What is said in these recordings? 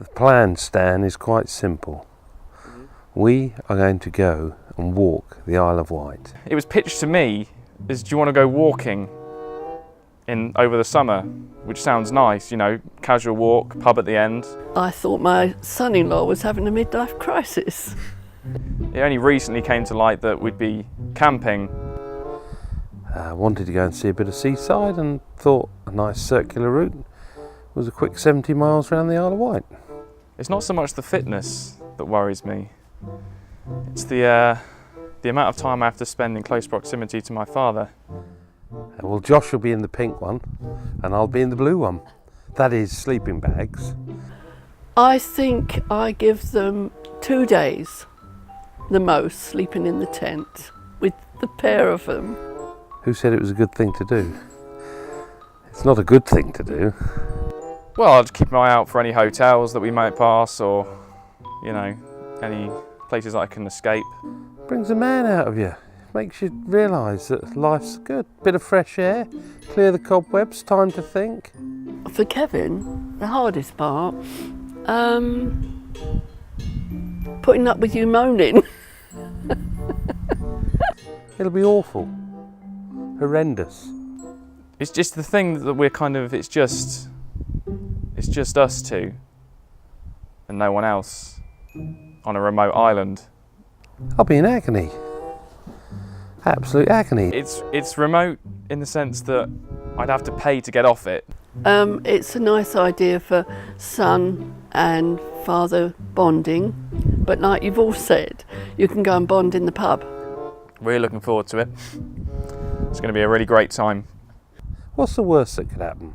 The plan, Stan, is quite simple. We are going to go and walk the Isle of Wight. It was pitched to me as, do you want to go walking over the summer? Which sounds nice, you know, casual walk, pub at the end. I thought my son-in-law was having a midlife crisis. It only recently came to light that we'd be camping. I wanted to go and see a bit of seaside and thought a nice circular route was a quick 70 miles around the Isle of Wight. It's not so much the fitness that worries me. It's the amount of time I have to spend in close proximity to my father. Well, Josh will be in the pink one and I'll be in the blue one. That is sleeping bags. I think I give them 2 days, the most, sleeping in the tent with the pair of them. Who said it was a good thing to do? It's not a good thing to do. Well, I'll just keep my eye out for any hotels that we might pass, or, you know, any places I can escape. Brings a man out of you. Makes you realise that life's good. Bit of fresh air, clear the cobwebs, time to think. For Kevin, the hardest part, putting up with you moaning. It'll be awful. Horrendous. It's just the thing that we're kind of, it's just us two and no one else on a remote island. I'll be in agony. Absolute agony. It's remote in the sense that I'd have to pay to get off it. It's a nice idea for son and father bonding, but like you've all said, you can go and bond in the pub. Really looking forward to it. It's going to be a really great time. What's the worst that could happen?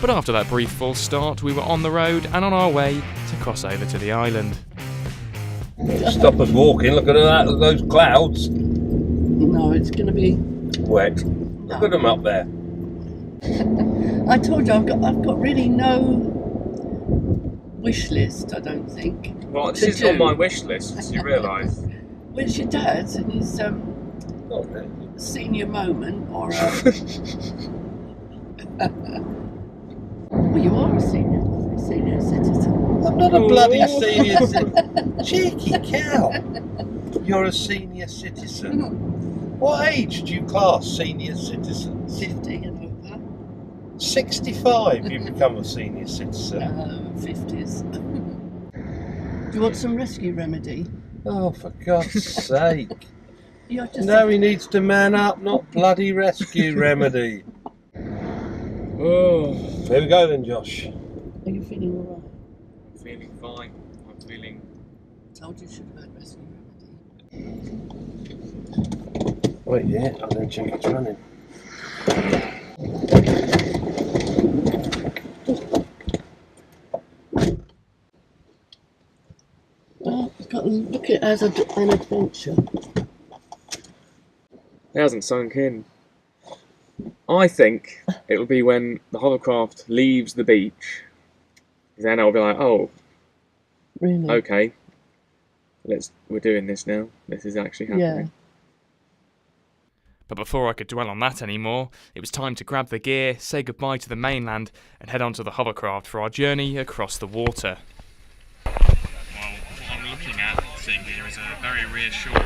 But after that brief false start, we were on the road and on our way to cross over to the island. Stop us walking, look at that, those clouds. No, it's going to be Wet. Look at them up there. I told you I've got really no wish list, I don't think. Well, this is on my wish list, you realise. Well, it's your dad's and his senior moment, or well, you are a senior citizen. I'm not a bloody senior citizen. Cheeky cow. You're a senior citizen. What age do you class senior citizens? 50 and over. 65 you become a senior citizen. 50s. Do you want some rescue remedy? Oh, for God's sake. You're just No, he needs to man up, not bloody rescue remedy. Oh, here we go then, Josh. Are you feeling all right? I'm feeling fine. I'm feeling... Told you should have had rescue remedy. Wait, yeah, I'll then check it's running. Oh, I've got to look at it as an adventure. It hasn't sunk in. I think it'll be when the hovercraft leaves the beach. Then I'll be like, oh, Really? okay, we're doing this now. This is actually happening. Yeah. But before I could dwell on that anymore, it was time to grab the gear, say goodbye to the mainland, and head onto the hovercraft for our journey across the water. Well, what I'm looking at, seeing here, is a very reassuring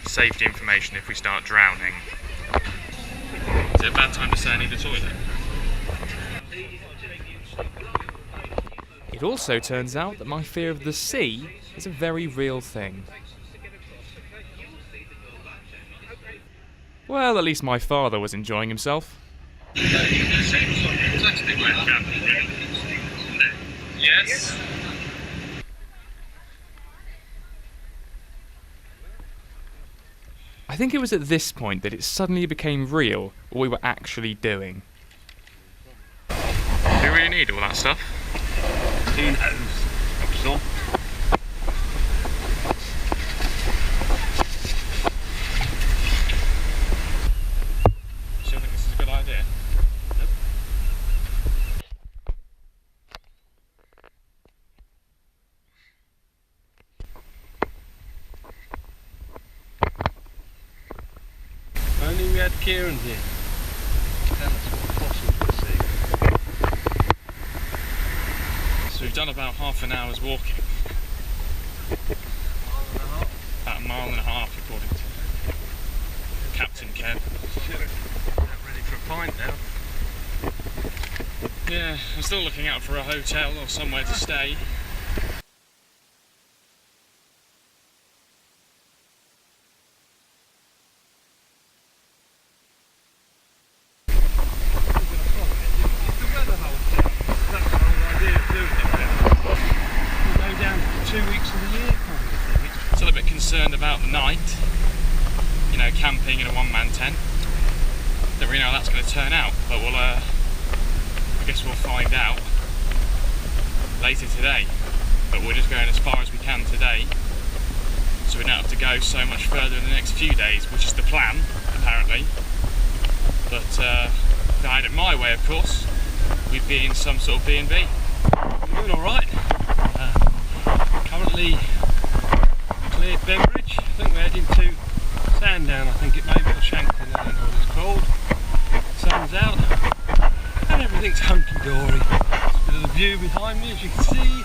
safety information if we start drowning. Is it a bad time to say I need the toilet? It also turns out that my fear of the sea is a very real thing. Well, at least my father was enjoying himself. Yes. I think it was at this point that it suddenly became real what we were actually doing. Do you really need all that stuff? Who knows? Kieran's in. Tell us what fossils we're seeing. So we've done about half an hour's walking. About a mile and a half according to Captain Kev. Ready for a pint now. Yeah, I'm still looking out for a hotel or somewhere to stay. Still a bit concerned about the night, you know, camping in a one-man tent. Don't really know how that's going to turn out, but we'll, I guess we'll find out later today. But we're just going as far as we can today, so we don't have to go so much further in the next few days, which is the plan, apparently. But if I had it my way, of course, we'd be in some sort of B&B. Doing alright. Currently cleared Bembridge. I think we're heading to Sandown, I think it may be, or Shankton, I don't know what it's called. Sun's out and everything's hunky-dory. Bit of the view behind me, as you can see.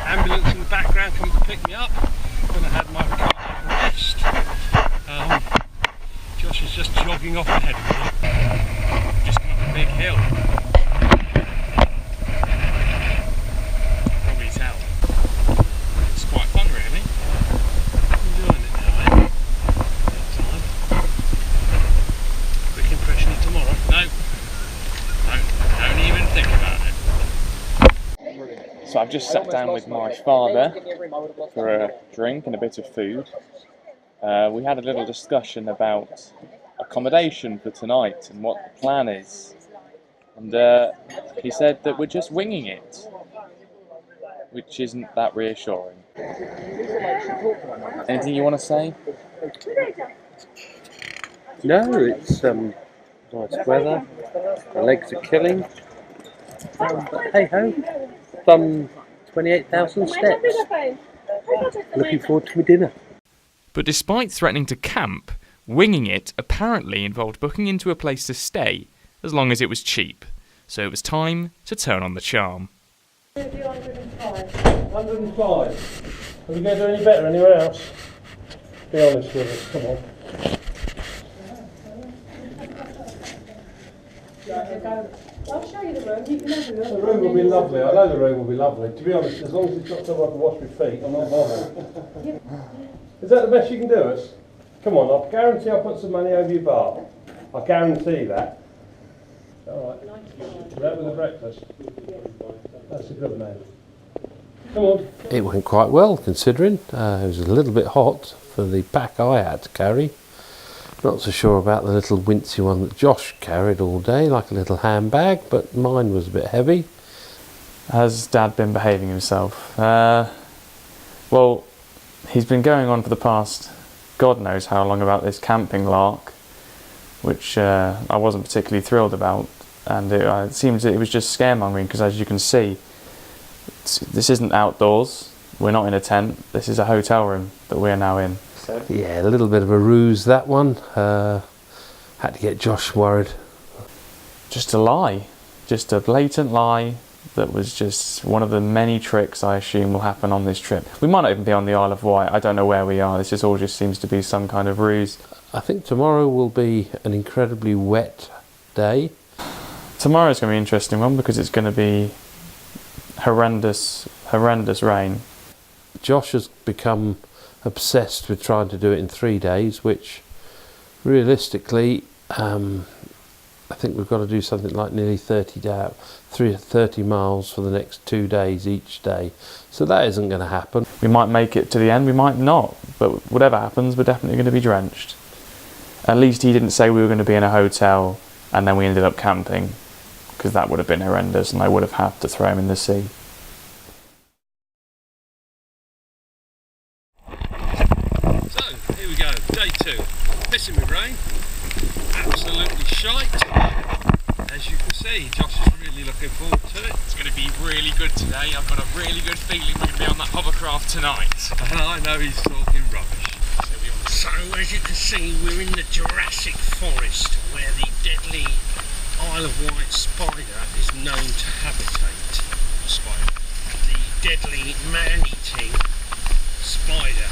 Ambulance in the background coming to pick me up when I had my cardiac arrest. Josh is just jogging off ahead of me. Just come up a big hill. Probably tell. It's quite fun, really. Enjoying it now, eh? That time. Quick impression of tomorrow? No. Don't even think about it. So I've just sat down with my father for a drink and a bit of food. We had a little discussion about accommodation for tonight and what the plan is. And he said that we're just winging it, which isn't that reassuring. Anything you want to say? No, it's nice weather, the legs are killing, but hey ho, done 28,000 steps, looking forward to my dinner. But despite threatening to camp, winging it apparently involved booking into a place to stay as long as it was cheap. So it was time to turn on the charm. 105. Are we going to do any better anywhere else? Be honest with us, come on. I'll show you the room. You can have a look. The room will be lovely. I know the room will be lovely. To be honest, as long as it's got somewhere I can wash my feet, I'm not bothered. Is that the best you can do us? Come on, I guarantee I'll put some money over your bar. I guarantee that. All right. That with the breakfast. That's a good man. Come on. It went quite well, considering it was a little bit hot for the pack I had to carry. Not so sure about the little wincy one that Josh carried all day, like a little handbag, but mine was a bit heavy. Has Dad been behaving himself? Well, he's been going on for the past God knows how long about this camping lark, which I wasn't particularly thrilled about, and it seems that it was just scaremongering, because as you can see, this isn't outdoors, we're not in a tent, this is a hotel room that we're now in. Yeah, a little bit of a ruse, that one. Had to get Josh worried. Just a lie, just a blatant lie that was just one of the many tricks I assume will happen on this trip. We might not even be on the Isle of Wight, I don't know where we are, this just all just seems to be some kind of ruse. I think tomorrow will be an incredibly wet day. Tomorrow's going to be an interesting one because it's going to be horrendous rain. Josh has become obsessed with trying to do it in 3 days, which realistically I think we've got to do something like nearly 30 miles for the next 2 days each day, so that isn't going to happen. We might make it to the end, we might not, but whatever happens we're definitely going to be drenched. At least he didn't say we were going to be in a hotel and then we ended up camping, because that would have been horrendous and I would have had to throw him in the sea. So, here we go, day 2. Pissing with rain. Absolutely shite. As you can see, Josh is really looking forward to it. It's going to be really good today. I've got a really good feeling we're going to be on that hovercraft tonight. And I know he's talking rubbish. So we'll be on the So, as you can see, we're in the Jurassic Forest, where the deadly Isle of Wight spider is known to habitate. The deadly man-eating spider.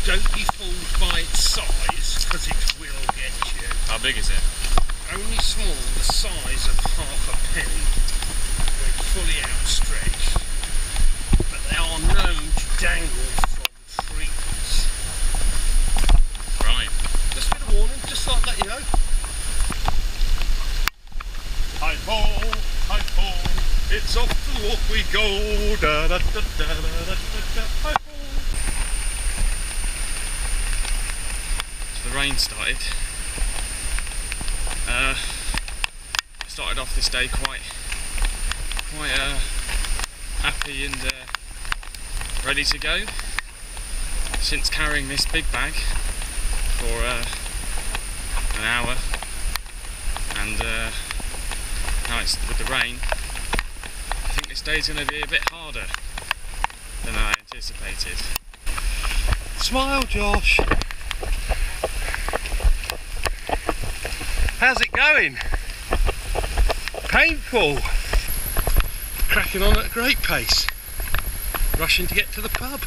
Don't be fooled by its size, because it will get you. How big is it? Only small, the size of half a penny, when fully outstretched. But they are known to dangle from trees. Right. Just a bit of warning, just like that, you know. Hi-ho, it's off the walk we go. Da-da-da-da-da-da-da-da. Hi-ho. So the rain started. Started off this day quite happy and ready to go. Since carrying this big bag for an hour, and now it's with the rain, I think this day's going to be a bit harder than I anticipated. Smile, Josh. How's it going? Painful. Cracking on at a great pace. Rushing to get to the pub.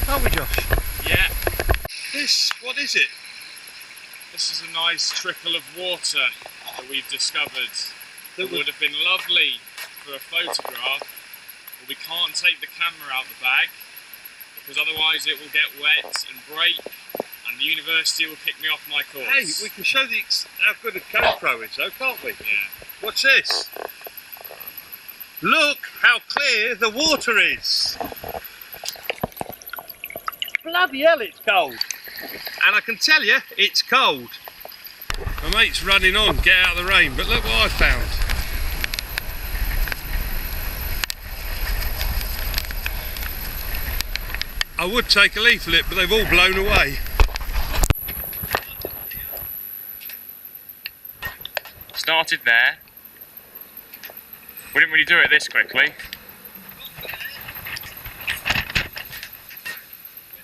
Aren't we, Josh? Yeah, What is it? this is a nice trickle of water that we've discovered that would have been lovely for a photograph, but we can't take the camera out the bag because otherwise it will get wet and break and the university will kick me off my course. Hey, we can show how good a GoPro is though, can't we? Yeah. What's this? Look how clear the water is. Bloody hell, it's cold. And I can tell you, it's cold. My mate's running on, get out of the rain, but look what I found. I would take a leaflet, but they've all blown away. Started there. We didn't really do it this quickly. We're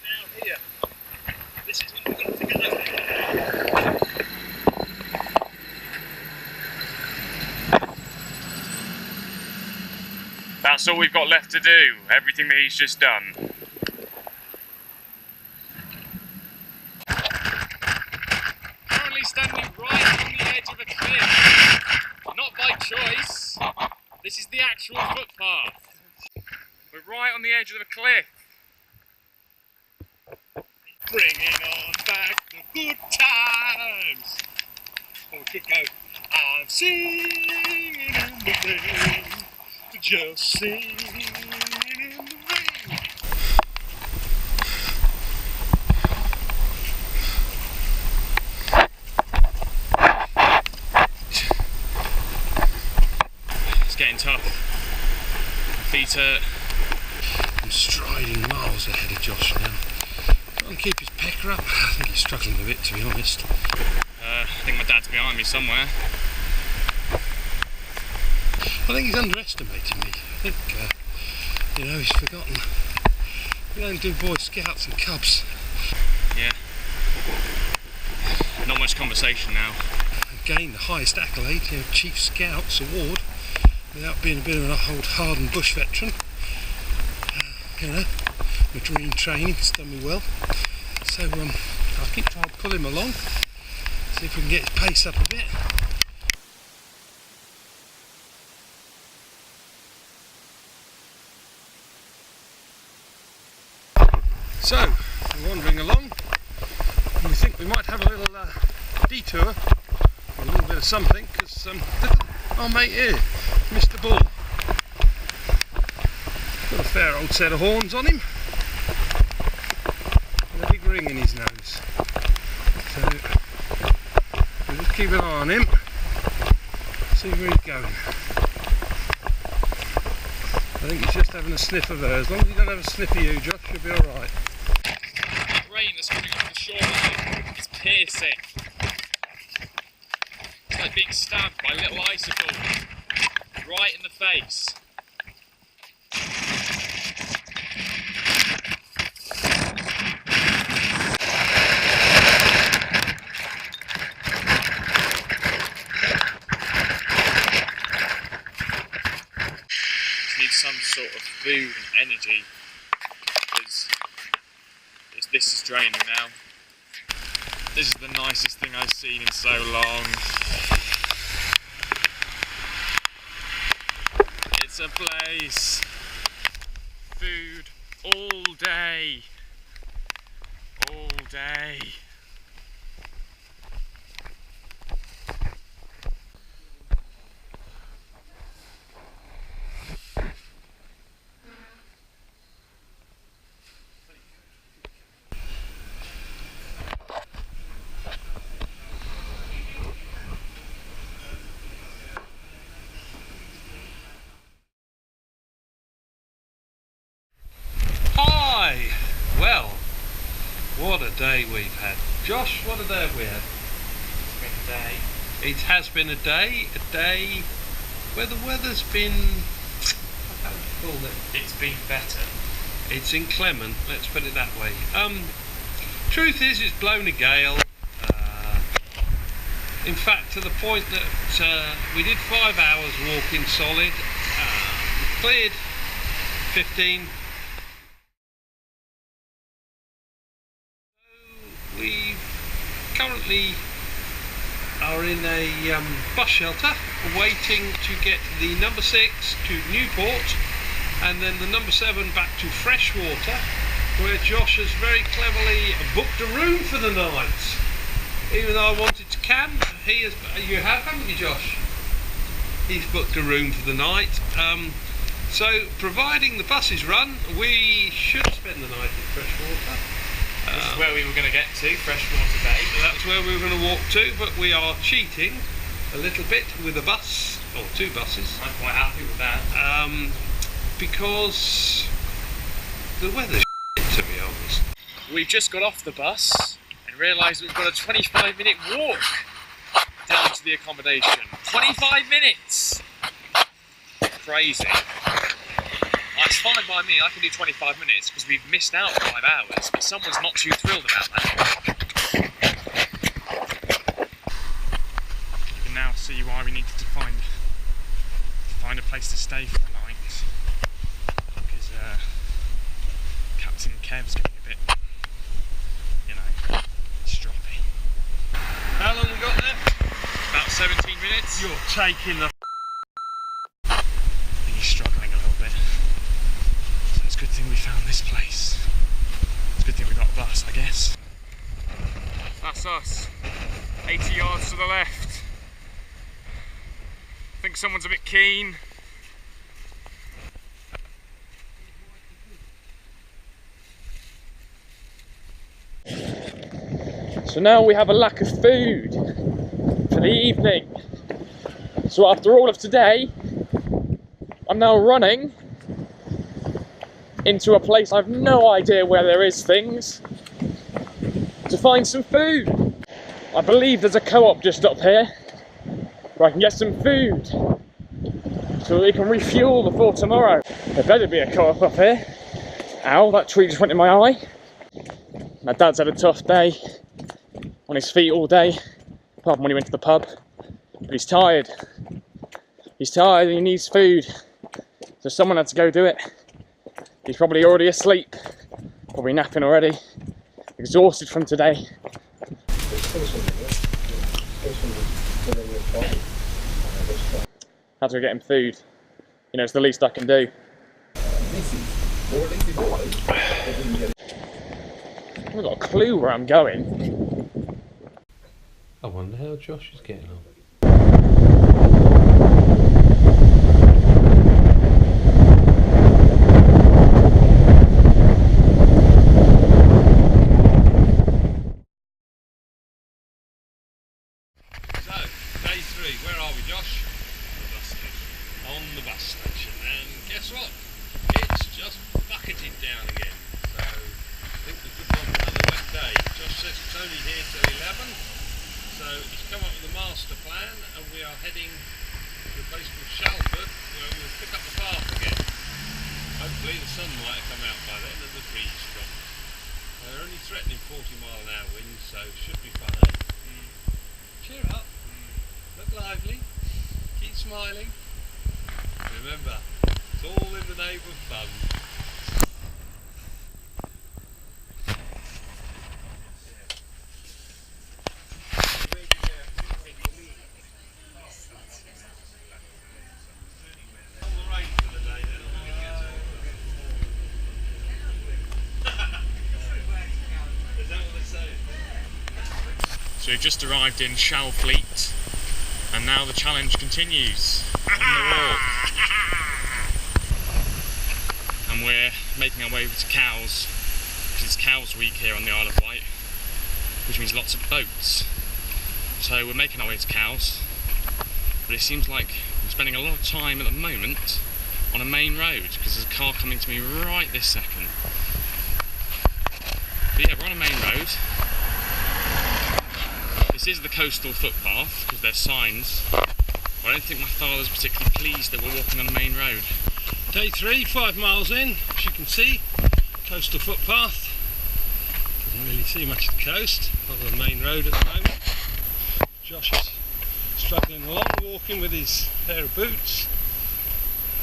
now here. This is what we've got to go. That's all we've got left to do. Everything that he's just done. Currently standing right on the edge of a cliff. Not by choice. This is the actual footpath. We're right on the edge of the cliff. Bringing on back the good times. Oh, we could go. I'm singing in the rain, just singing in the rain. It's getting tough. My feet hurt. I'm striding miles ahead of Josh now. Trying to keep his pecker up. I think he's struggling a bit, to be honest. I think my dad's behind me somewhere. I think he's underestimating me. I think, he's forgotten. We don't do Boy Scouts and Cubs. Yeah. Not much conversation now. Gained the highest accolade, Chief Scouts Award, without being a bit of an old hardened bush veteran. My dream training has done me well. So I'll keep trying to pull him along, see if we can get his pace up a bit. So, we're wandering along, and we think we might have a little detour, or a little bit of something, because look at our mate here, Mr. Bull. Got a fair old set of horns on him, and a big ring in his nose. So, we'll just keep an eye on him, see where he's going. I think he's just having a sniff of her. As long as he don't have a sniff of you, Josh, you'll be alright. Rain that's coming off the shoreline. It's piercing. It's like being stabbed by little icicles right in the face. food and energy, because this is draining now. This is the nicest thing I've seen in so long. It's a place. Food all day. All day. Well, what a day we've had. Josh, what a day have we had? It's been a day. It has been a day where the weather's been, how would you call it? It's been better. It's inclement, let's put it that way. Truth is, it's blown a gale. In fact, to the point that we did 5 hours walking solid, cleared 15. We currently are in a bus shelter waiting to get the number 6 to Newport and then the number 7 back to Freshwater, where Josh has very cleverly booked a room for the night. Even though I wanted to camp, you have, haven't you, Josh? He's booked a room for the night. So providing the buses run, we should spend the night in Freshwater. This is where we were going to get to, Freshwater Bay. That's where we were going to walk to, but we are cheating a little bit with a bus, or 2 buses. I'm quite happy with that. Because the weather's to be honest. We've just got off the bus and realised we've got a 25-minute walk down to the accommodation. 25 minutes! Crazy. That's fine by me, I can do 25 minutes because we've missed out 5 hours, but someone's not too thrilled about that. You can now see why we needed to find a place to stay for the night. Because Captain Kev's getting a bit, stroppy. How long have we got there? About 17 minutes. You're taking the I think he's struggling a little bit. So it's a good thing we found this place. It's a good thing we got a bus, I guess. That's us. 80 yards to the left. I think someone's a bit keen. So now we have a lack of food for the evening. So after all of today, I'm now running into a place I have no idea where there is things to find some food. I believe there's a co-op just up here where I can get some food so that we can refuel before tomorrow. There better be a co-op up here. Ow, that tree just went in my eye. My dad's had a tough day on his feet all day, apart from when he went to the pub. But he's tired. He's tired and he needs food. So someone had to go do it. He's probably already asleep, probably napping already, exhausted from today. Had to go get him food. It's the least I can do. I haven't got a clue where I'm going. I wonder how Josh is getting on. So, day 3, where are we, Josh? On the bus station. And guess what? It's just bucketed down again. So, I think we could have another wet day. Josh says it's only here till 11. So, he's come up with a master plan and we are heading to a place called Shalford where we'll pick up the path again. Hopefully the sun might have come out by then and the trees dropped. They're only threatening 40-mile-an-hour winds, so it should be fine. Cheer up, look lively, keep smiling. Remember, It's all in the name of fun. So we've just arrived in Shalfleet, and now the challenge continues on the walk. And we're making our way over to Cowes, because it's Cowes week here on the Isle of Wight, which means lots of boats. So we're making our way to Cowes, but it seems like we're spending a lot of time at the moment on a main road, because there's a car coming to me right this second. But yeah, we're on a main road. This is the coastal footpath, because there's signs, but I don't think my father's particularly pleased that we're walking on a main road. Day 3, 5 miles in, as you can see, coastal footpath. Doesn't really see much of the coast, other than the main road at the moment. Josh is struggling along, walking with his pair of boots,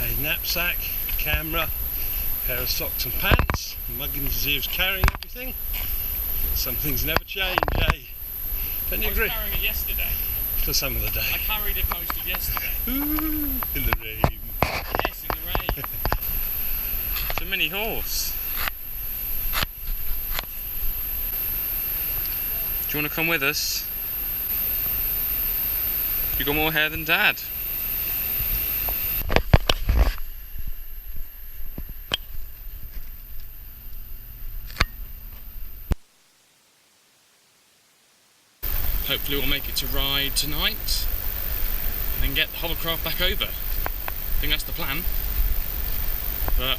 a knapsack, a camera, a pair of socks and pants, Muggins is here carrying everything. But some things never change, eh? Don't you agree? I was carrying it yesterday. For some of the day. I carried it most of yesterday. Ooh, in the rain. Yes, in the rain. It's a mini horse. Do you want to come with us? You got more hair than Dad. Hopefully we'll make it to Ryde tonight and then get the hovercraft back over. I think that's the plan. But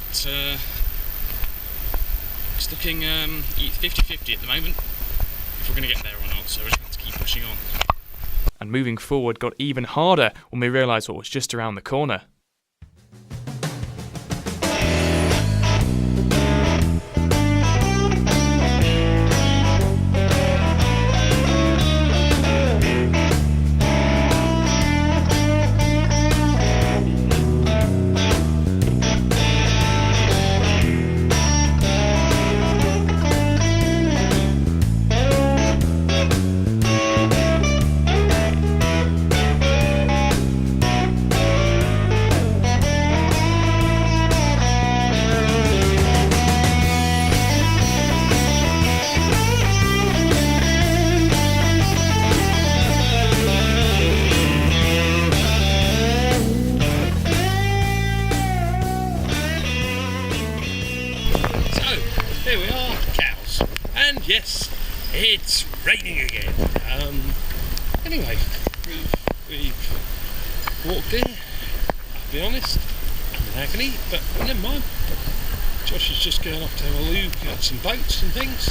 it's looking 50-50 at the moment if we're going to get there or not, so we're going to have to keep pushing on. And moving forward got even harder when we realised what was just around the corner. Here we are, Cowes, and yes, it's raining again. Anyway, we've walked in, I'll be honest, I'm in agony, but never mind. Josh is just going off to have a look at some boats and things.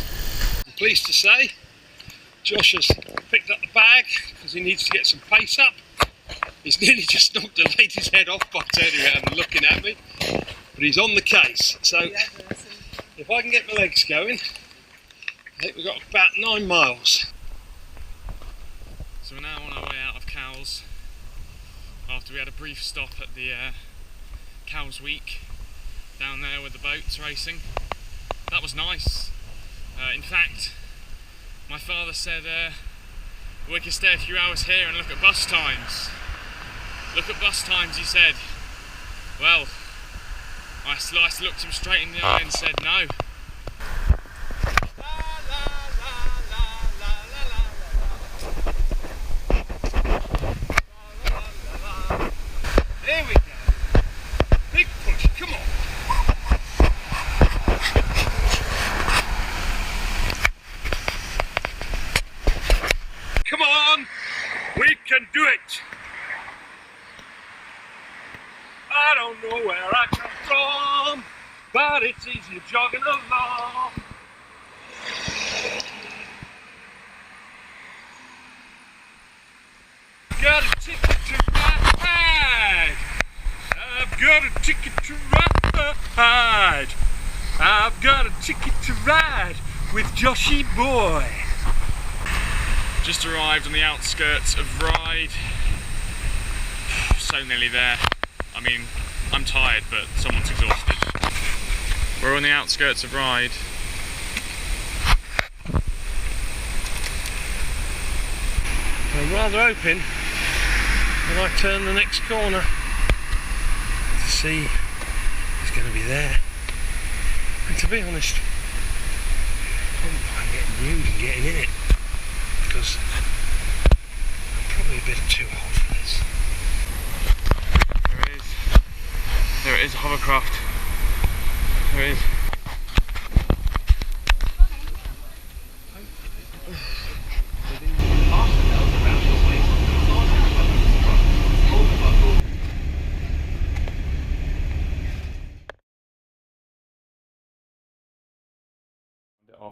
I'm pleased to say, Josh has picked up the bag because he needs to get some pace up. He's nearly just knocked the lady's head off by turning around and looking at me, but he's on the case. So if I can get my legs going, I think we've got about 9 miles. So we're now on our way out of Cowes after we had a brief stop at the Cowes Week down there with the boats racing. That was nice. In fact, my father said we could stay a few hours here and look at bus times. Look at bus times, he said. Well, I looked him straight in the eye and said no. There we go. Big push, come on. Come on, we can do it. I don't know where I come from, but it's easier jogging along. Got a ticket to ride. I've got a ticket to ride. I've got a ticket to ride with Joshy boy. Just arrived on the outskirts of Ryde. So nearly there. I mean, I'm tired, but someone's exhausted. We're on the outskirts of Ryde. I'm rather hoping when I turn the next corner to see who's going to be there. And to be honest, I wouldn't mind getting news and getting in it, because I'm probably a bit too old for this. There it is. There it is, a hovercraft. There it is.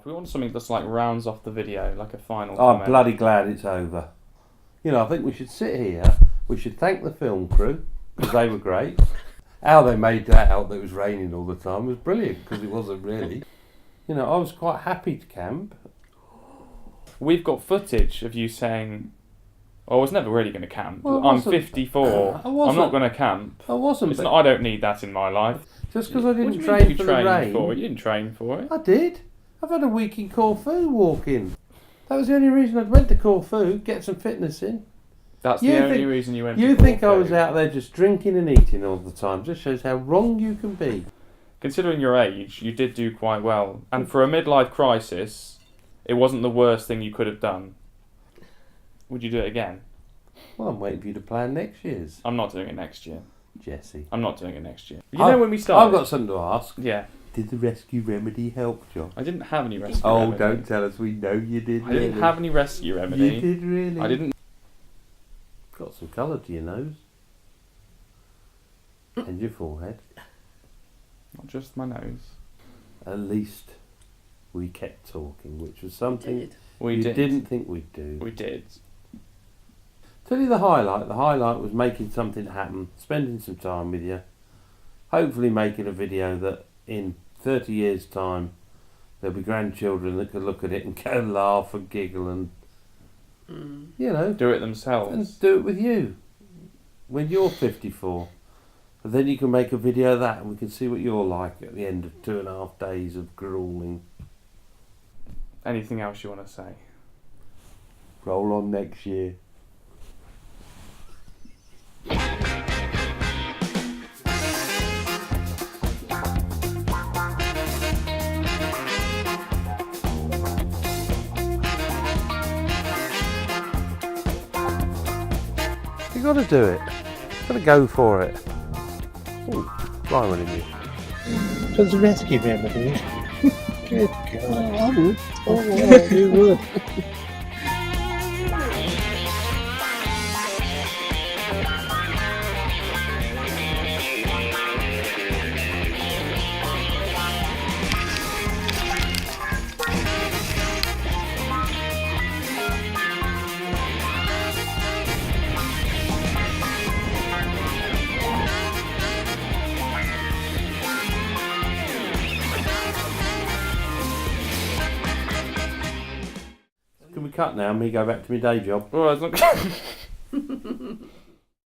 We want something that's like rounds off the video, like a final I'm comment. bloody glad it's over. You know, I think we should sit here, we should thank the film crew, because they were great. How they made that out that it was raining all the time was brilliant, because it wasn't really. You know, I was quite happy to camp. We've got footage of you saying, "Oh, I was never really going to camp. Well, I I'm wasn't- 54. I wasn't- I'm not going to camp. I wasn't, It's but not, I don't need that in my life." just because I What didn't do you train mean you for the trained rain. for it? You didn't train for it. I did. I've had a week in Corfu walking. That was the only reason I went to Corfu, get some fitness in. That's You the only think- reason you went You to think I Corfu. was out there just drinking and eating all the time? Just shows how wrong you can be. Considering your age, you did do quite well. And for a midlife crisis, it wasn't the worst thing you could have done. Would you do it again? Well, I'm waiting for you to plan next year's, I'm not doing it next year. Jesse. I'm not doing it next year. You know when we started? I've got something to ask. Yeah. Did the rescue remedy help, John? I didn't have any rescue Oh, remedy. don't tell us. We know you did. I didn't have any rescue remedy. You did really. I didn't. Got some colour to your nose and your forehead. Not just my nose. At least we kept talking, which was something Did. We you did. didn't think we'd do. We did. Tell you the highlight. The highlight was making something happen, spending some time with you, hopefully making a video that in 30 years' time there'll be grandchildren that could look at it and go laugh and giggle and, you know, Do it and themselves. do it with you when you're 54. And then you can make a video of that and we can see what you're like at the end of 2.5 days of grueling. Anything else you want to say? Roll on next year. You got to do it. Got to go for it. Ooh, fly one in you. Does the rescue remedy? Good God. I would. Oh, wow, you would. Can we cut now and me go back to my day job? Well, it's not.